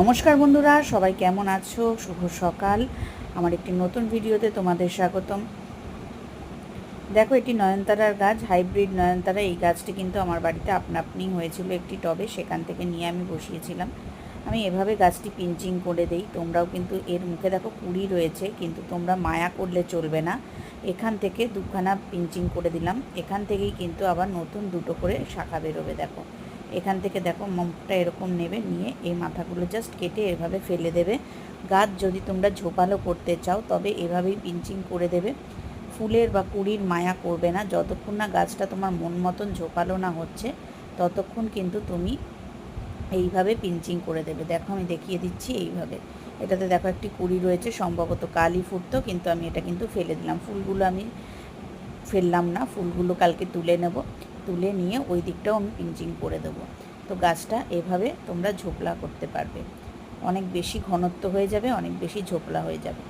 নমস্কার বন্ধুরা, সবাই কেমন আছো? শুভ সকাল। আমার একটি নতুন ভিডিওতে তোমাদের স্বাগতম। দেখো, এটি নয়নতারার গাছ, হাইব্রিড নয়নতারা। এই গাছটি কিন্তু আমার বাড়িতে আপনা আপনি হয়েছিল একটি টবে, সেখান থেকে নিয়ে আমি বসিয়েছিলাম। আমি এভাবে গাছটি পিঞ্চিং করে দেই। তোমরাও কিন্তু এর মুখে দেখো কুড়ি রয়েছে, কিন্তু তোমরা মায়া করলে চলবে না। এখান থেকে দুখানা পিঞ্চিং করে দিলাম, এখান থেকেই কিন্তু আবার নতুন দুটো করে শাখা বেরোবে। দেখো, এখান থেকে দেখো মুখটা এরকম নেবে, নিয়ে এই মাথাগুলো জাস্ট কেটে এভাবে ফেলে দেবে। গাছ যদি তোমরা ঝোপালো করতে চাও তবে এভাবেই পিঞ্চিং করে দেবে। ফুলের বা কুড়ির মায়া করবে না। যতক্ষণ না গাছটা তোমার মন মতন ঝোপালো না হচ্ছে ততক্ষণ কিন্তু তুমি এইভাবে পিঞ্চিং করে দেবে। দেখো, আমি দেখিয়ে দিচ্ছি এইভাবে। এটাতে দেখো একটি কুড়ি রয়েছে, সম্ভবত কালই ফুটতো, কিন্তু আমি এটা কিন্তু ফেলে দিলাম। ফুলগুলো আমি ফেললাম না, ফুলগুলো কালকে তুলে নেব। তুলে নিয়ে ওই দিকটাও আমি পিঞ্চিং করে দেবো। তো গাছটা এভাবে তোমরা ঝোপলা করতে পারবে, অনেক বেশি ঘনত্ব হয়ে যাবে, অনেক বেশি ঝোপলা হয়ে যাবে।